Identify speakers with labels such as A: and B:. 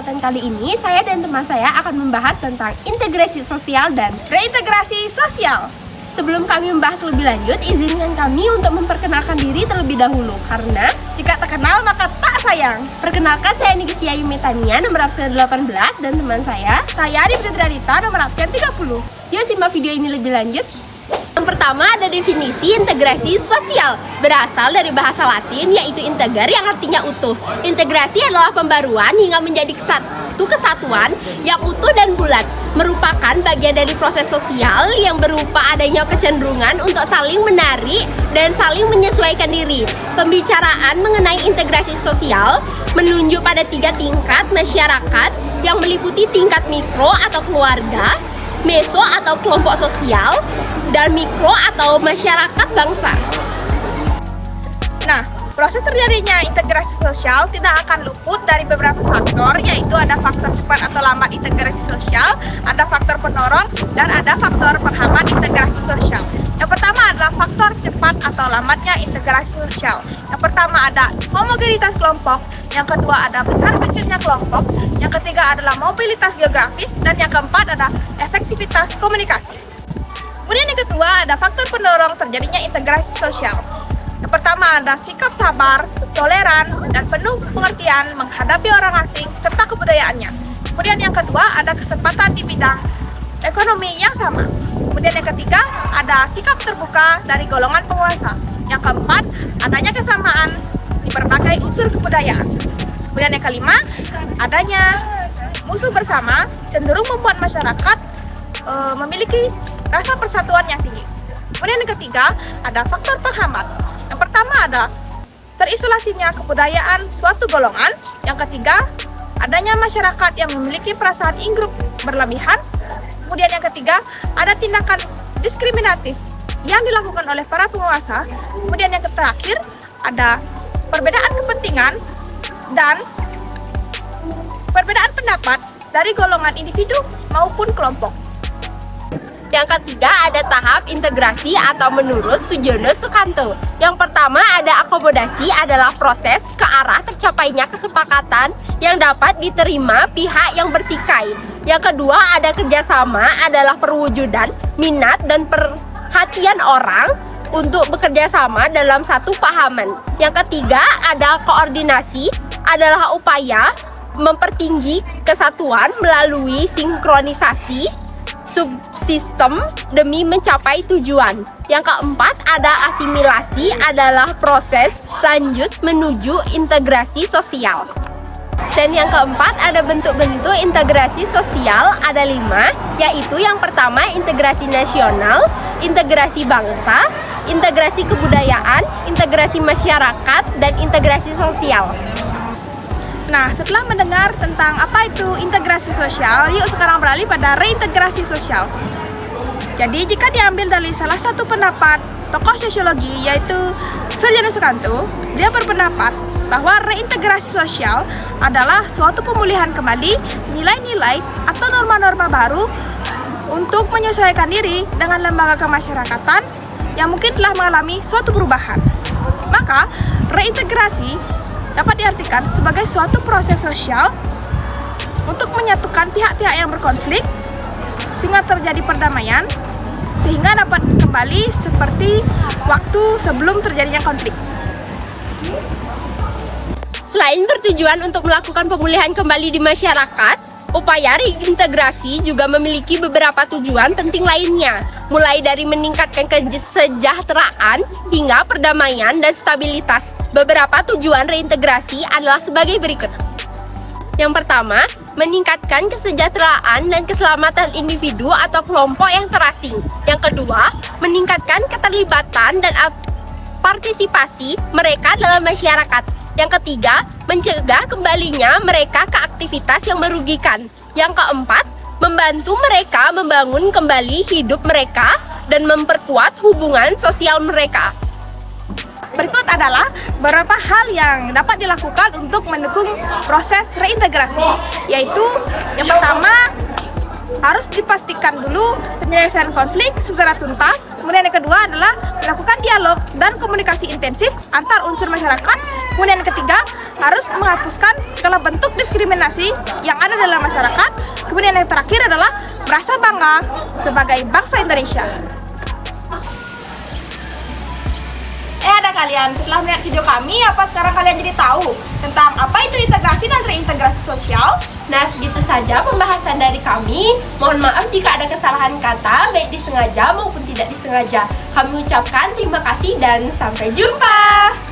A: kesempatan kali ini, saya dan teman saya akan membahas tentang integrasi sosial dan
B: reintegrasi sosial.
A: sebelum kami membahas lebih lanjut, izinkan kami untuk memperkenalkan diri terlebih dahulu. Karena
B: Jika tak kenal maka tak sayang.
A: perkenalkan, saya Nigistia Yumetania, nomor absen 18, dan teman saya.
B: Saya Adip Dita, nomor absen 30.
A: Yuk simak video ini lebih lanjut. Yang pertama ada definisi integrasi sosial. Berasal dari bahasa Latin yaitu integer yang artinya utuh. Integrasi adalah pembaruan hingga menjadi satu kesatuan yang utuh dan bulat. Merupakan bagian dari proses sosial yang berupa adanya kecenderungan untuk saling menarik dan saling menyesuaikan diri. Pembicaraan mengenai integrasi sosial menunjuk pada 3 tingkat masyarakat yang meliputi tingkat mikro atau keluarga, meso atau kelompok sosial, dan mikro atau masyarakat bangsa.
B: Nah, proses terjadinya integrasi sosial tidak akan luput dari beberapa faktor, yaitu ada faktor cepat atau lambat integrasi sosial, ada faktor penorong, dan ada faktor penghambat integrasi sosial. Yang pertama adalah faktor cepat atau lambatnya integrasi sosial. Yang pertama ada homogenitas kelompok, yang kedua ada besar kecilnya kelompok, yang ketiga adalah mobilitas geografis, dan yang keempat ada efektivitas komunikasi. Kemudian yang kedua ada faktor pendorong terjadinya integrasi sosial. Yang pertama ada sikap sabar, toleran, dan penuh pengertian menghadapi orang asing serta kebudayaannya. Kemudian yang kedua ada kesempatan di bidang ekonomi yang sama. Kemudian yang ketiga ada sikap terbuka dari golongan penguasa. Yang keempat adanya kesamaan di berbagai unsur kebudayaan. Kemudian yang kelima adanya musuh bersama cenderung membuat masyarakat memiliki rasa persatuan yang tinggi. Kemudian yang ketiga ada faktor penghambat. Yang pertama ada terisolasinya kebudayaan suatu golongan. Yang ketiga adanya masyarakat yang memiliki perasaan ingrup berlebihan. Kemudian yang ketiga ada tindakan diskriminatif yang dilakukan oleh para penguasa. Kemudian yang terakhir ada perbedaan kepentingan dan perbedaan pendapat dari golongan individu maupun kelompok.
A: Yang ketiga ada tahap integrasi atau menurut Sujono Sukanto. Yang pertama ada akomodasi adalah proses ke arah tercapainya kesepakatan yang dapat diterima pihak yang bertikai. Yang kedua ada kerjasama adalah perwujudan minat dan perhatian orang untuk bekerja sama dalam satu pahaman. Yang ketiga ada koordinasi adalah upaya mempertinggi kesatuan melalui sinkronisasi subsistem demi mencapai tujuan. Yang keempat ada asimilasi adalah proses lanjut menuju integrasi sosial. Dan yang keempat ada bentuk-bentuk integrasi sosial, ada 5, yaitu yang pertama integrasi nasional, integrasi bangsa, integrasi kebudayaan, integrasi masyarakat, dan integrasi sosial.
B: Nah, setelah mendengar tentang apa itu integrasi sosial, yuk sekarang beralih pada reintegrasi sosial. Jadi, jika diambil dari salah satu pendapat tokoh sosiologi yaitu Sujono Sukanto, dia berpendapat bahwa reintegrasi sosial adalah suatu pemulihan kembali nilai-nilai atau norma-norma baru untuk menyesuaikan diri dengan lembaga kemasyarakatan yang mungkin telah mengalami suatu perubahan. Maka, reintegrasi dapat diartikan sebagai suatu proses sosial untuk menyatukan pihak-pihak yang berkonflik sehingga terjadi perdamaian, sehingga dapat kembali seperti waktu sebelum terjadinya konflik.
A: Selain bertujuan untuk melakukan pemulihan kembali di masyarakat, upaya reintegrasi juga memiliki beberapa tujuan penting lainnya, mulai dari meningkatkan kesejahteraan hingga perdamaian dan stabilitas. Beberapa tujuan reintegrasi adalah sebagai berikut. Yang pertama, meningkatkan kesejahteraan dan keselamatan individu atau kelompok yang terasing. Yang kedua, meningkatkan keterlibatan dan partisipasi mereka dalam masyarakat. Yang ketiga, mencegah kembalinya mereka ke aktivitas yang merugikan. Yang keempat, membantu mereka membangun kembali hidup mereka dan memperkuat hubungan sosial mereka.
B: Berikut adalah beberapa hal yang dapat dilakukan untuk mendukung proses reintegrasi, yaitu yang pertama harus dipastikan dulu penyelesaian konflik secara tuntas. Kemudian yang kedua adalah melakukan dialog dan komunikasi intensif antar unsur masyarakat. Kemudian yang ketiga harus menghapuskan segala bentuk diskriminasi yang ada dalam masyarakat. Kemudian yang terakhir adalah merasa bangga sebagai bangsa Indonesia. Ada kalian, setelah melihat video kami, apa sekarang kalian jadi tahu tentang apa itu integrasi dan reintegrasi sosial?
A: Nah, segitu saja pembahasan dari kami. Mohon maaf jika ada kesalahan kata, baik disengaja maupun tidak disengaja. Kami ucapkan terima kasih dan sampai jumpa.